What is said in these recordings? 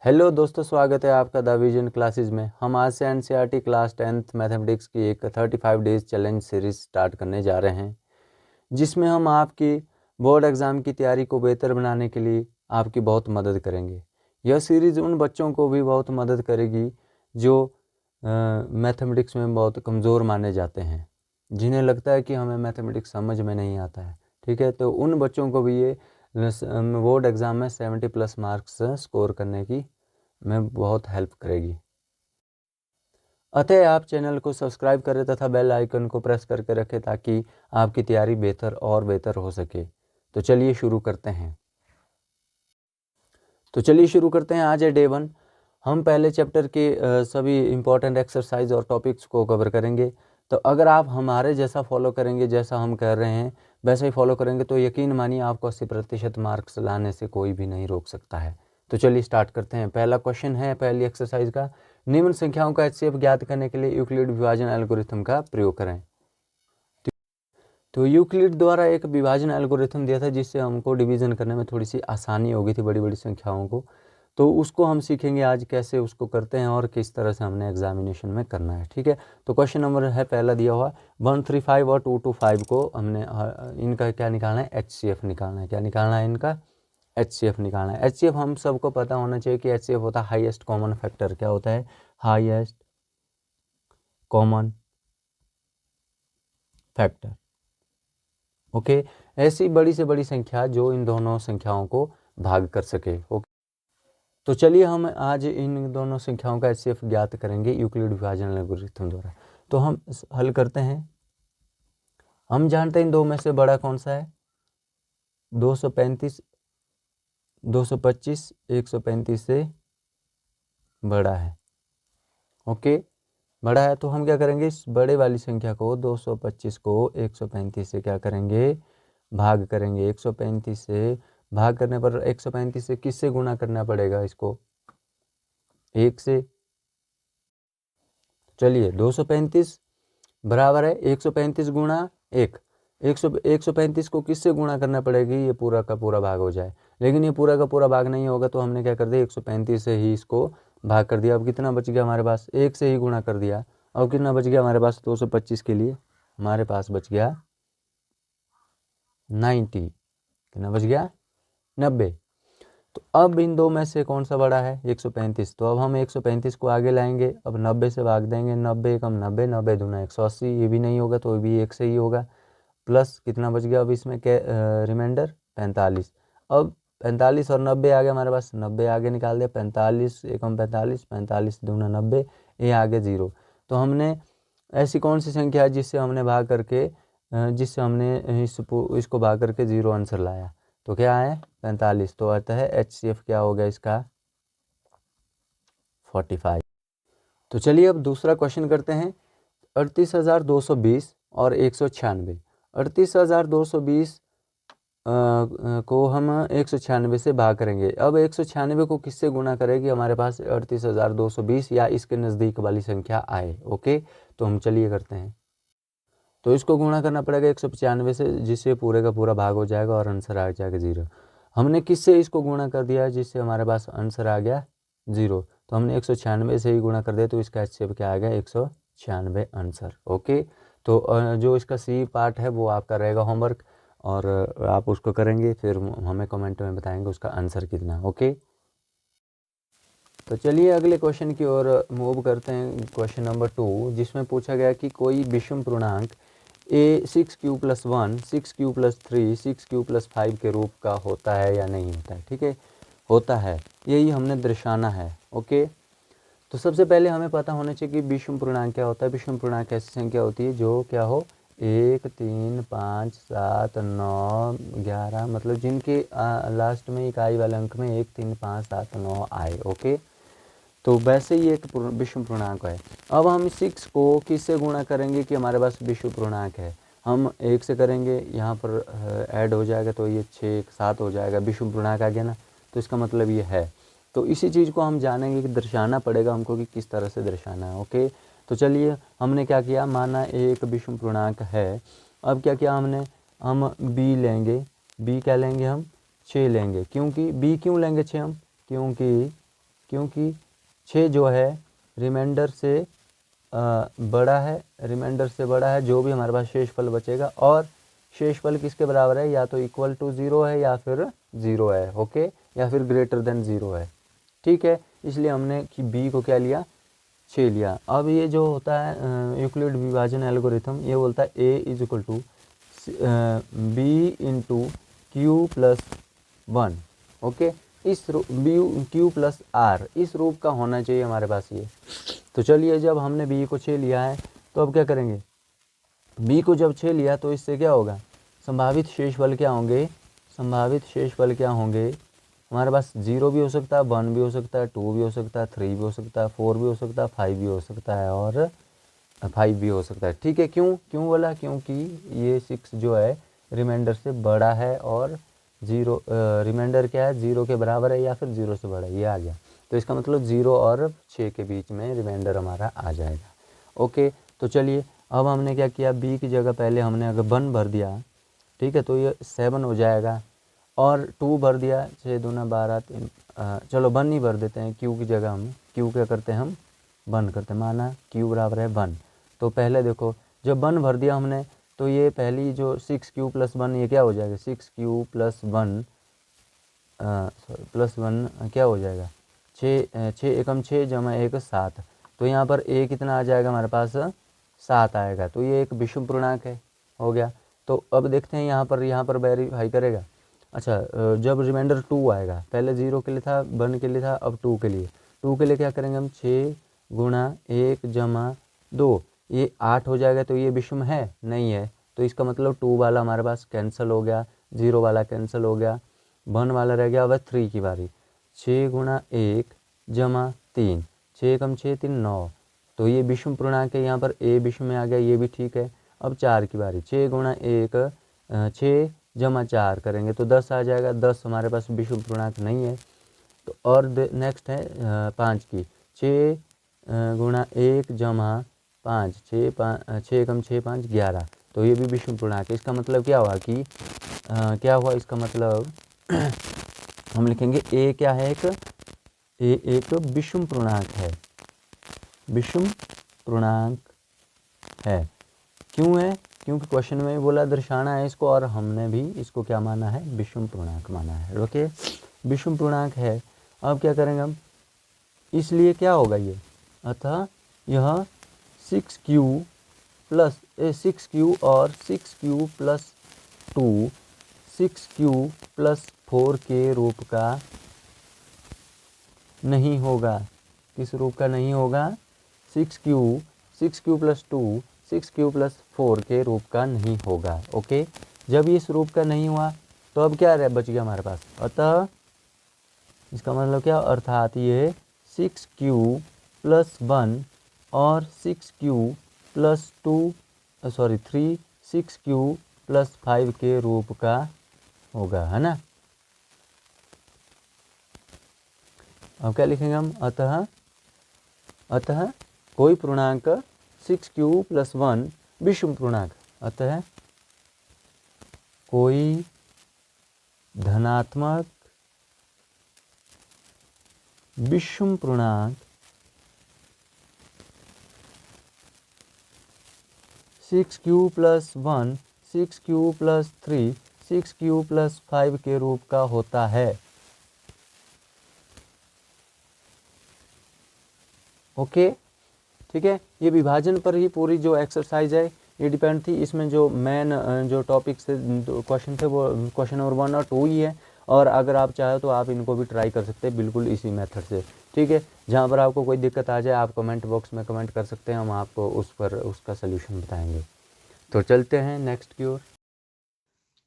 Hello दोस्तों, स्वागत है आपका द विजन क्लासेस में। हम आज से एनसीईआरटी क्लास 10th मैथमेटिक्स की एक 35 डेज चैलेंज सीरीज स्टार्ट करने जा रहे हैं, जिसमें हम आपकी बोर्ड एग्ज़ाम की तैयारी को बेहतर बनाने के लिए आपकी बहुत मदद करेंगे। यह सीरीज़ उन बच्चों को भी बहुत मदद करेगी जो मैथमेटिक्स में बहुत कमज़ोर माने जाते हैं, जिन्हें लगता है कि हमें मैथमेटिक्स समझ में नहीं आता है। ठीक है, तो उन बच्चों को भी ये बोर्ड एग्ज़ाम में 70+ मार्क्स स्कोर करने की में बहुत हेल्प करेगी। अतः आप चैनल को सब्सक्राइब करें तथा बेल आइकन को प्रेस करके रखें ताकि आपकी तैयारी बेहतर और बेहतर हो सके। तो चलिए शुरू करते हैं। आज है डे 1। हम पहले चैप्टर के सभी इम्पोर्टेंट एक्सरसाइज और टॉपिक्स को कवर करेंगे। तो अगर आप हमारे जैसा फॉलो करेंगे, जैसा हम कर रहे हैं वैसा ही फॉलो करेंगे, तो यकीन मानिए आपको 80% मार्क्स लाने से कोई भी नहीं रोक सकता है। तो चलिए स्टार्ट करते हैं। पहला क्वेश्चन है पहली एक्सरसाइज का, निम्न संख्याओं का एचसीएफ ज्ञात करने के लिए यूक्लिड विभाजन एल्गोरिथम का प्रयोग करें। तो यूक्लिड द्वारा एक विभाजन एल्गोरिथम दिया था जिससे हमको डिवीज़न करने में थोड़ी सी आसानी हो गई थी बड़ी बड़ी संख्याओं को। तो उसको हम सीखेंगे आज कैसे उसको करते हैं और किस तरह से हमने एग्जामिनेशन में करना है। ठीक है, तो क्वेश्चन नंबर है पहला दिया हुआ 135 और 225 को हमने इनका क्या निकालना है, एचसीएफ निकालना है। क्या निकालना है इनका? एचसीएफ निकालना है। एचसीएफ हम सबको पता होना चाहिए कि एचसीएफ होता है हाईएस्ट कॉमन फैक्टर। क्या होता है? Highest common factor. ओके, ऐसी बड़ी से बड़ी संख्या जो इन दोनों संख्याओं को भाग कर सके। ओके, तो चलिए हम आज इन दोनों संख्याओं का एचसीएफ ज्ञात करेंगे यूक्लिड विभाजन एल्गोरिथम द्वारा। तो हम हल करते हैं। हम जानते हैं इन दो में से बड़ा कौन सा है? 235 225 135 से बड़ा है। ओके, बड़ा है तो हम क्या करेंगे, इस बड़े वाली संख्या को 225 को 135 से क्या करेंगे, भाग करेंगे। 135 से भाग करने पर 135 से किससे गुणा करना पड़ेगा इसको? 1 से। चलिए 235 बराबर है 135 गुणा 1। 135 को किससे गुणा करना पड़ेगी? ये पूरा का पूरा भाग हो जाए, लेकिन ये पूरा का पूरा भाग नहीं होगा तो हमने क्या कर दिया, 135 से ही इसको भाग कर दिया। अब कितना बच गया हमारे पास? 1 से ही गुणा कर दिया। अब कितना बच गया हमारे पास? 225 के लिए हमारे पास बच गया 90। कितना बच गया? 90। तो अब इन दो में से कौन सा बड़ा है? 135। तो अब हम 135 को आगे लाएंगे, अब 90 से भाग देंगे। 90 कम 90, 90 दूना 180, ये भी नहीं होगा तो भी 1 से ही होगा। प्लस कितना बच गया अब इसमें क्या रिमाइंडर? 45। अब 45 और 90 आ गया हमारे पास, 90 आगे निकाल दिया। 45 एकम 45, 45 दूना 90, ये आगे 0। तो हमने ऐसी कौन सी संख्या है जिससे हमने भाग करके जिससे हमने इसको भाग करके 0 आंसर लाया? तो क्या है? 45। तो आता है एचसीएफ क्या हो गया इसका? 45। तो चलिए अब दूसरा क्वेश्चन करते हैं। 38,220 और 196। 38,220 को हम 196 से भाग करेंगे। अब 196 को किससे गुणा करेंगे? हमारे पास 38,220 या इसके नज़दीक वाली संख्या आए। ओके, तो हम चलिए करते हैं। तो इसको गुणा करना पड़ेगा 195 से, जिससे पूरे का पूरा भाग हो जाएगा और आंसर आ जाएगा 0। हमने किससे इसको गुणा कर दिया जिससे हमारे पास आंसर आ गया 0? तो हमने 196 से ही गुणा कर दिया, तो इसका एचसीएफ क्या आ गया? 196 आंसर। ओके, तो जो इसका सी पार्ट है वो आपका रहेगा होमवर्क, और आप उसको करेंगे, फिर हमें कमेंट में बताएंगे उसका आंसर कितना। ओके, तो चलिए अगले क्वेश्चन की ओर मूव करते हैं। क्वेश्चन नंबर 2, जिसमें पूछा गया कि कोई विषम पूर्णांक ए 6q+1, 6q+3, 6q+5 के रूप का होता है या नहीं होता है? ठीक है, होता है, यही हमने दर्शाना है। ओके, तो सबसे पहले हमें पता होना चाहिए कि विषम पूर्णांक क्या होता है। विषम पूर्णांक ऐसी संख्या होती है जो क्या हो, 1, 3, 5, 7, 9, 11, मतलब जिनके लास्ट में इकाई वाले अंक में 1, 3, 5, 7, 9 आए। ओके, तो वैसे ही एक विषम पूर्णांक है। अब हम 6 को किससे गुणा करेंगे कि हमारे पास विषम पूर्णांक है? हम 1 से करेंगे, यहाँ पर ऐड हो जाएगा तो ये 6 7 हो जाएगा, विषम पूर्णांक आ गया ना। तो इसका मतलब ये है। तो इसी चीज़ को हम जानेंगे कि दर्शाना पड़ेगा हमको कि किस तरह से दर्शाना है। ओके, तो चलिए हमने क्या किया, माना एक विषम पूर्णांक है। अब क्या किया हमने, हम b लेंगे। b क्या लेंगे हम? 6 लेंगे। क्योंकि b क्यों लेंगे 6 हम? क्योंकि 6 जो है रिमाइंडर से बड़ा है, रिमाइंडर से बड़ा है, जो भी हमारे पास शेषफल बचेगा, और शेषफल किसके बराबर है, या तो इक्वल टू 0 है या फिर 0 है, ओके, या फिर ग्रेटर देन 0 है, ठीक है। इसलिए हमने कि बी को क्या लिया, 6 लिया। अब ये जो होता है यूक्लिड विभाजन एल्गोरिथम, ये बोलता है A is equal to B into Q plus 1, okay. इस बी क्यू प्लस आर इस रूप का होना चाहिए हमारे पास ये। तो चलिए, जब हमने बी को 6 लिया है तो अब क्या करेंगे, बी को जब 6 लिया तो इससे क्या होगा, संभावित शेषफल क्या होंगे, संभावित शेषफल क्या होंगे हमारे पास, 0 भी हो सकता है, 1 भी हो सकता है, 2 भी हो सकता है, 3 भी हो सकता है, 4 भी हो सकता है, 5 भी हो सकता है, और 5 भी हो सकता है, ठीक है। क्यों क्यों बोला, क्योंकि ये 6 जो है रिमाइंडर से बड़ा है, और 0 रिमाइंडर क्या है, 0 के बराबर है या फिर 0 से बड़ा है, ये आ गया। तो इसका मतलब 0 और 6 के बीच में रिमाइंडर हमारा आ जाएगा, ओके। तो चलिए, अब हमने क्या किया, बी की जगह पहले हमने अगर 1 भर दिया, ठीक है, तो ये 7 हो जाएगा, और 2 भर दिया, 6 दूना 12, 3 चलो 1 ही भर देते हैं, क्यू की जगह हम क्यू क्या करते हैं, हम 1 करते हैं, माना क्यू बराबर है 1। तो पहले देखो, जब 1 भर दिया हमने, तो ये पहली जो 6q प्लस 1, ये क्या हो जाएगा, 6q प्लस 1 प्लस 1 क्या हो जाएगा, 6 एकम 6 जमा 1 7। तो यहाँ पर a कितना आ जाएगा हमारे पास, 7 आएगा। तो ये एक विषम पूर्णांक है, हो गया। तो अब देखते हैं यहाँ पर वेरीफाई करेगा। अच्छा, जब रिमाइंडर 2 आएगा, पहले 0 के लिए था, 1 के लिए था, अब 2 के लिए, 2 के लिए क्या करेंगे हम, 6 गुणा 1 जमा 2, ये 8 हो जाएगा। तो ये विषम है, नहीं है, तो इसका मतलब 2 वाला हमारे पास कैंसिल हो गया, 0 वाला कैंसिल हो गया, 1 वाला रह गया। अब 3 की बारी, 6 गुणा 1 जमा 3, 6 कम 6 3 9, तो ये विषम पूर्णांक है, यहाँ पर a विषम में आ गया, ये भी ठीक है। अब 4 की बारी, 6 गुणा 1 6 जमा 4 करेंगे तो 10 आ जाएगा, 10 हमारे पास विषम पूर्णांक नहीं है। तो और नेक्स्ट है 5 की, 6 गुणा 1 जमा 5, 6 कम 6 5 11, तो ये भी विषम पूर्णांक है। इसका मतलब क्या हुआ कि क्या हुआ, इसका मतलब हम लिखेंगे a क्या है, एक विषम पूर्णांक है, विषम पूर्णांक है। क्यों है, क्योंकि क्वेश्चन में भी बोला दर्शाना है इसको, और हमने भी इसको क्या माना है, विषम पूर्णांक माना है, ओके। विषम पूर्णांक है। अब क्या करेंगे हम, इसलिए क्या होगा ये, अतः यह 6q प्लस 6q और 6q प्लस 2 6q प्लस 4 के रूप का नहीं होगा। किस रूप का नहीं होगा, 6q प्लस 2 6q प्लस 4 के रूप का नहीं होगा, ओके। जब इस रूप का नहीं हुआ तो अब क्या बच गया हमारे पास, अतः इसका मतलब क्या, अर्थात ये 6q प्लस 1 और 6q प्लस 3 6q प्लस 5 के रूप का होगा, है ना। अब क्या लिखेंगे हम, अतः कोई पूर्णांक 6q प्लस 1 विषम पूर्णांक, अतः कोई धनात्मक विषम पूर्णांक 6q plus 1 6q plus 3 6q plus 5 के रूप का होता है, ओके, ठीक है। ये विभाजन पर ही पूरी जो एक्सरसाइज है ये डिपेंड थी। इसमें जो मेन जो टॉपिक्स थे, क्वेश्चन थे, वो क्वेश्चन नंबर 1 और 2 ही है। और अगर आप चाहो तो आप इनको भी ट्राई कर सकते हैं बिल्कुल इसी मेथड से, ठीक है। जहाँ पर आपको कोई दिक्कत आ जाए आप कमेंट बॉक्स में कमेंट कर सकते हैं, हम आपको उस पर उसका सल्यूशन बताएंगे। तो चलते हैं नेक्स्ट की ओर।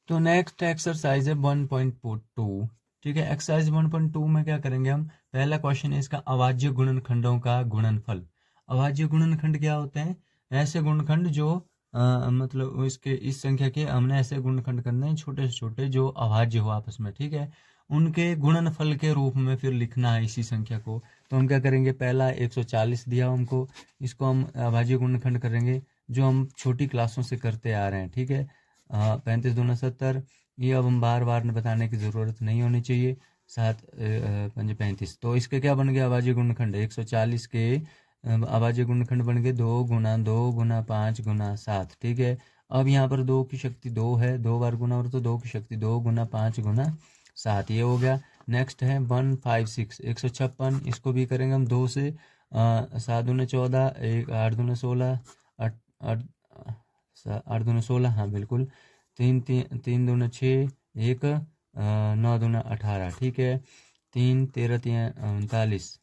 तो नेक्स्ट एक्सरसाइज है 1.2, ठीक है। एक्सरसाइज 1.2 में क्या करेंगे हम, पहला क्वेश्चन है इसका, अभाज्य गुणनखंडों का गुणनफल। अभाज्य गुणनखंड क्या होते हैं, ऐसे गुणनखंड जो मतलब इसके इस संख्या के हमने ऐसे गुणनखंड करने हैं छोटे से छोटे जो अभाज्य हो आपस में, ठीक है, उनके गुणनफल के रूप में फिर लिखना है इसी संख्या को। तो हम क्या करेंगे, पहला 140 दिया हमको, इसको हम अभाज्य गुणनखंड करेंगे जो हम छोटी क्लासों से करते आ रहे हैं, ठीक है। 35 दूना 70, ये अब हम बार बार बताने की ज़रूरत नहीं होनी चाहिए। 7 5 35। तो इसके क्या बन गया अभाज्य गुणनखंड, 140 के अभाज्य गुणनखंड बन गए 2 गुना 5 गुना 7। ठीक है, अब यहाँ पर 2 की शक्ति 2 है, 2 बार गुना और तो 2 की शक्ति 2 गुना 5 गुना 7, ये हो गया। नेक्स्ट है 156 156, इसको भी करेंगे हम 2 से, 7 दूने 14, 8 दूने 16, 8 दूने 16, हाँ बिल्कुल, 3 दूने 6, 1 9 दूना 18। ठीक है, 3 13 3 39,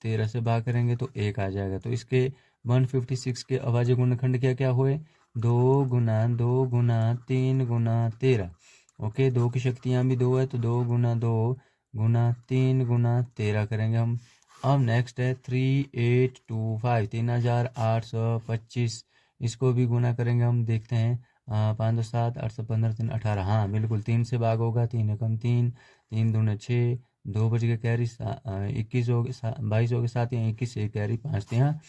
13 से भाग करेंगे तो 1 आ जाएगा। तो इसके 156 के अभाज्य गुणनखंड क्या क्या हुए, 2 गुना 3 गुना 13। ओके, 2 की शक्ति यहाँ भी 2 है, तो 2 गुना 3 गुना 13 करेंगे हम। अब नेक्स्ट है 3825, 3825, इसको भी गुना करेंगे हम, देखते हैं, 5 2 7, 8 15 3 18, हाँ बिल्कुल 3 से भाग होगा, 3 एकम 3, 3 दूने 6, 2 बज के कैरी 21 हो गए, 22 हो गए, 7 यहाँ 21, 1 कैरी 5 यहाँ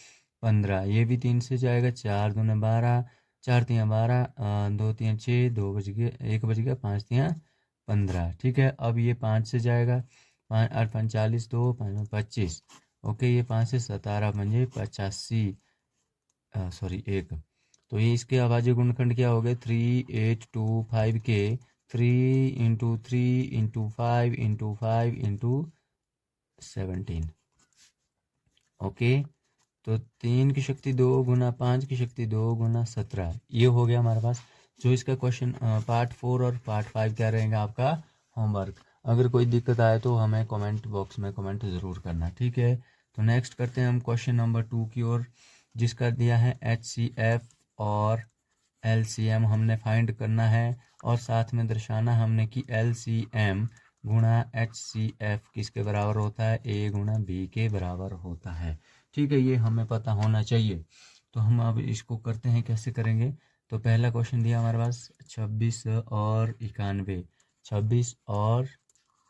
15, ये भी 3 से जाएगा, 4 दूने 12, 4 3 12, 2 3 6, 2 बज गए, 1 बज गया, 5 3 15। ठीक है, अब ये 5 से जाएगा, 5 8 5 40, 2 5 25। ओके, ये 5 से 17 बन 85, सॉरी 1। तो ये इसके अभाज्य गुणनखंड क्या हो गए, 3825 के 3 into 3 into 5 into 5 into 17। Okay, तो 3 की शक्ति 2 गुना 5 की शक्ति 2 गुना 17, ये हो गया हमारे पास। जो इसका क्वेश्चन पार्ट 4 और पार्ट 5 क्या रहेगा आपका होमवर्क। अगर कोई दिक्कत आए तो हमें कमेंट बॉक्स में कमेंट ज़रूर करना। ठीक है, तो नेक्स्ट करते हैं हम क्वेश्चन नंबर 2 की ओर, जिसका दिया है HCF और LCM हमने फाइंड करना है, और साथ में दर्शाना हमने कि LCM गुणा HCF किसके बराबर होता है, A गुणा B के बराबर होता है। ठीक है, ये हमें पता होना चाहिए। तो हम अब इसको करते हैं, कैसे करेंगे। तो पहला क्वेश्चन दिया हमारे पास 26 और 91, 26 और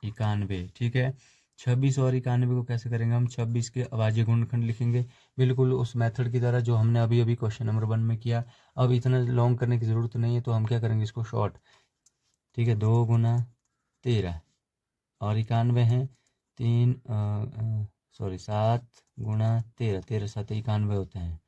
91। ठीक है, 26 और 91 को कैसे करेंगे हम, 26 के अभाज्य गुणनखंड लिखेंगे, बिल्कुल उस मेथड की तरह जो हमने अभी अभी क्वेश्चन नंबर 1 में किया। अब इतना लॉन्ग करने की ज़रूरत नहीं है, तो हम क्या करेंगे, इसको शॉर्ट। ठीक है, 2 गुना 13 और 91 है 3 सॉरी 7 गुना 13, 13 7 91 होते हैं।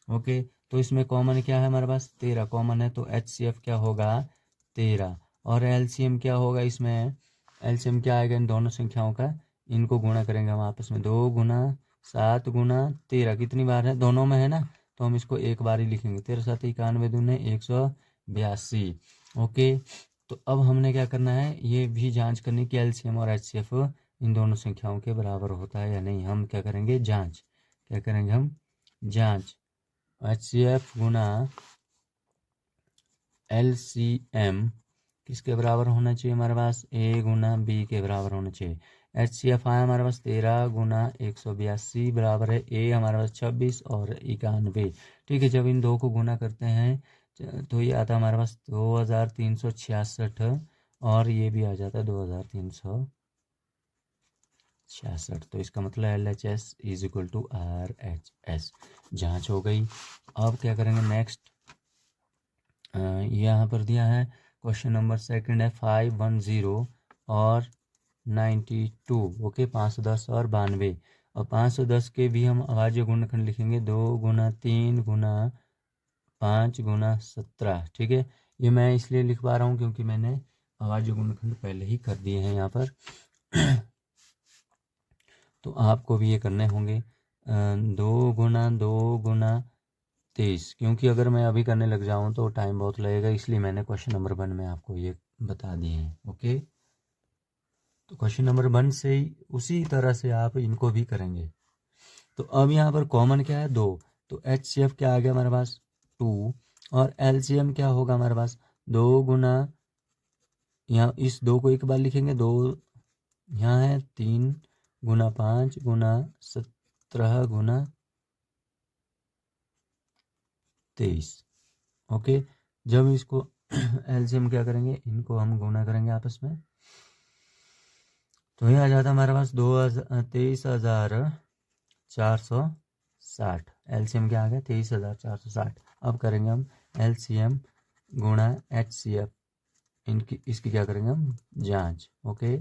ओके, तो इसमें कॉमन क्या है हमारे पास, 13 कॉमन है, तो HCF क्या होगा 13, और LCM क्या होगा, इसमें LCM क्या आएगा, इन दोनों संख्याओं का, इनको गुणा करेंगे हम आपस में, 2 गुना 7 गुना 13, कितनी बार है, दोनों में है ना, तो हम इसको एक बार ही लिखेंगे, 13 7 91 दूने 182। ओके, तो अब हमने क्या करना है, ये भी जांच करनी कि LCM और HCF इन दोनों संख्याओं के बराबर होता है या नहीं। हम क्या करेंगे, जांच, क्या करेंगे हम, जांच। HCF गुना LCM किसके बराबर होना चाहिए हमारे पास, A गुना B के बराबर होना चाहिए। HCF आया हमारे पास 13 गुना 182 बराबर है A हमारे पास 26 और 91। ठीक है, जब इन दो को गुना करते हैं तो ये आता है हमारे पास 2366, और ये भी आ जाता है 2366। तो इसका मतलब LHS is equal to RHS। जांच हो गई। अब क्या करेंगे नेक्स्ट, यहाँ पर दिया है क्वेश्चन नंबर सेकंड है 510 और 92। ओके, 510 और 92, और 510 के भी हम अभाज्य गुणनखंड लिखेंगे, 2 गुना 3 गुना 5 गुना 17। ठीक है, ये मैं इसलिए लिख पा रहा हूँ क्योंकि मैंने अभाज्य गुणनखंड पहले ही कर दिए हैं यहाँ पर। तो आपको भी ये करने होंगे, 2 गुना 23, क्योंकि अगर मैं अभी करने लग जाऊँ तो टाइम बहुत लगेगा, इसलिए मैंने क्वेश्चन नंबर 1 में आपको ये बता दिए हैं। ओके, तो क्वेश्चन नंबर 1 से ही उसी तरह से आप इनको भी करेंगे। तो अब यहाँ पर कॉमन क्या है, 2, तो HCF क्या आ गया हमारे पास 2, और LCM क्या होगा हमारे पास 2 गुना, यहाँ इस 2 को एक बार लिखेंगे, 2 यहाँ है 3 गुना 5 गुना 17 गुना 23। ओके, जब इसको LCM क्या करेंगे, इनको हम गुना करेंगे आपस में, तो ये आ जाता है हमारे पास 23,460। LCM क्या आ गया 23,460। अब करेंगे हम LCM गुणा HCF, इनकी इसकी क्या करेंगे हम जांच। ओके,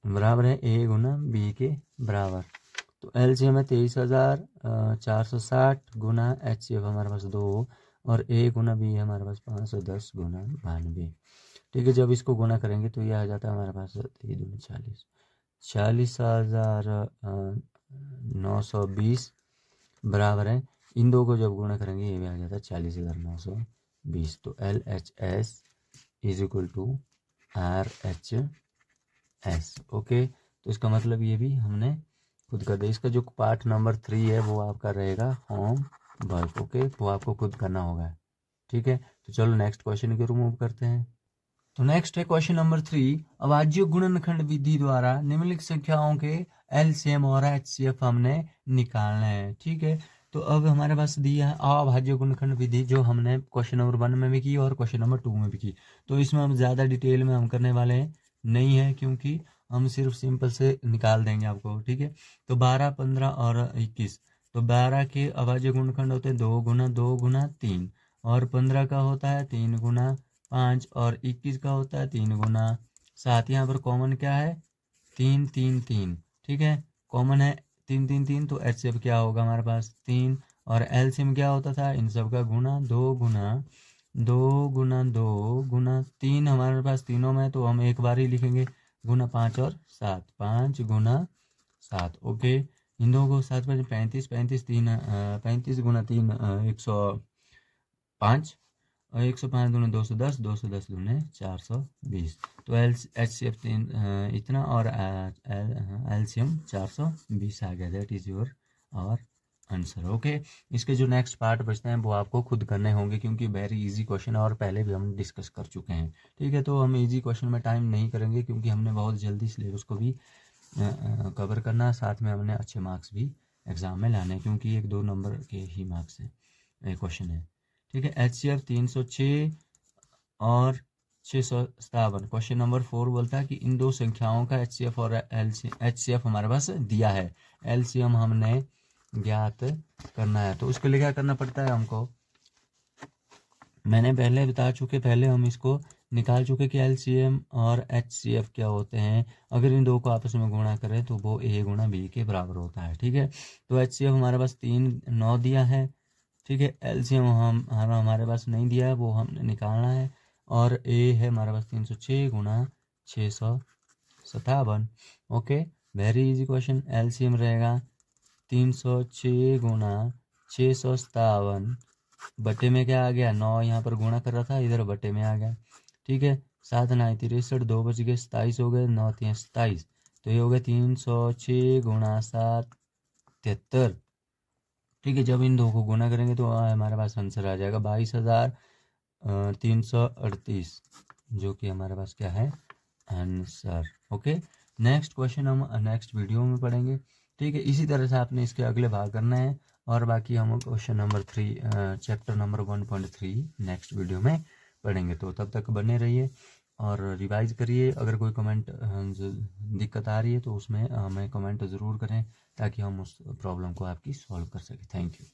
बराबर है ए गुना बी के बराबर। तो एलसीएम है 23,460 गुना एचसीएफ हमारे पास 2 और ए गुना बी हमारे पास 510 गुना 92। ठीक है, जब इसको गुना करेंगे तो ये आ जाता है हमारे पास 40, 40,920 बराबर है। इन दो को जब गुणा करेंगे ये भी आ जाता है 40,920। तो LHS is equal to RHS। Okay, तो इसका मतलब ये भी हमने खुद कर दिया। इसका जो पार्ट नंबर 3 है वो आपका रहेगा होम वर्क। ओके, वो आपको खुद करना होगा। ठीक है, तो चलो नेक्स्ट क्वेश्चन की ओर मूव करते हैं। तो नेक्स्ट है क्वेश्चन नंबर 3। अभाज्य गुणनखंड विधि द्वारा निम्नलिखित संख्याओं के एलसीएम और एचसीएफ हमने निकालना है। ठीक है, तो अब हमारे पास दिया है अभाज्य गुणनखंड विधि, जो हमने क्वेश्चन नंबर 1 में भी की और क्वेश्चन नंबर 2 में भी की। तो इसमें हम ज़्यादा डिटेल में हम करने वाले नहीं है, क्योंकि हम सिर्फ सिंपल से निकाल देंगे आपको। ठीक है, तो 12, 15 और 21। तो 12 के अभाज्य गुणनखंड होते हैं 2 गुना 2 गुना 3, और 15 का होता है 3 गुना 5, और 21 का होता है 3 गुना 7। यहाँ पर कॉमन क्या है 3 3 3। ठीक है, कॉमन है 3 3 3, तो एचसीएफ क्या होगा हमारे पास 3, और एलसीएम क्या होता था इन सब का गुना 2 गुना 2 गुना 2 गुना 3 हमारे पास तीनों में, तो हम एक बार ही लिखेंगे गुना 5 और 7, 5 गुना 7। ओके, इन दोनों को 7 5 35, 35 3 35 गुना 3 105, और 105 दूने 210, 210 दूने 420। तो एचसीएफ 3 इतना, और एलसीएम 420 आ गया। That is your our answer. Okay, इसके जो नेक्स्ट पार्ट बचते हैं वो आपको खुद करने होंगे, क्योंकि वेरी इजी क्वेश्चन और पहले भी हम डिस्कस कर चुके हैं। ठीक है, तो हम इजी क्वेश्चन में टाइम नहीं करेंगे, क्योंकि हमने बहुत जल्दी सिलेबस को भी कवर करना है, साथ में हमने अच्छे मार्क्स भी एग्जाम में लाने हैं, क्योंकि 1-2 नंबर के ही मार्क्स हैं क्वेश्चन है। ठीक है, एचसीएफ 306 और 657। क्वेश्चन नंबर 4 बोलता है कि इन दो संख्याओं का एचसीएफ और एचसीएफ हमारे पास दिया है, एलसीएम हमने ज्ञात करना है। तो उसके लिए क्या करना पड़ता है हमको, मैंने पहले बता चुके, पहले हम इसको निकाल चुके कि एलसीएम और एचसीएफ क्या होते हैं। अगर इन दो को आपस में गुणा करें तो वो ए गुना बी के बराबर होता है। ठीक है, तो एचसीएफ हमारे पास 3 9 दिया है। ठीक है, एलसीएम हमारे पास नहीं दिया है, वो हमने निकालना है, और ए है हमारे पास 306 गुना 657। Okay, very easy question. LCM रहेगा 306 गुना 657, बटे में क्या आ गया 9, यहाँ पर गुणा कर रहा था, इधर बटे में आ गया। ठीक है, 7 9 63, 2 बच गए 27 हो गए, 9 3 27, तो ये हो गया 306 गुना 7 73। ठीक है, जब इन दो को गुना करेंगे तो हमारे पास आंसर आ जाएगा 22,338, जो कि हमारे पास क्या है आंसर। ओके, नेक्स्ट क्वेश्चन हम नेक्स्ट वीडियो में पढ़ेंगे। ठीक है, इसी तरह से आपने इसके अगले भाग करना है, और बाकी हम question number 3 chapter number 1.3 next video में पढ़ेंगे। तो तब तक बने रहिए और रिवाइज करिए। अगर कोई कमेंट दिक्कत आ रही है तो उसमें हमें कमेंट ज़रूर करें, ताकि हम उस प्रॉब्लम को आपकी सॉल्व कर सकें। Thank you.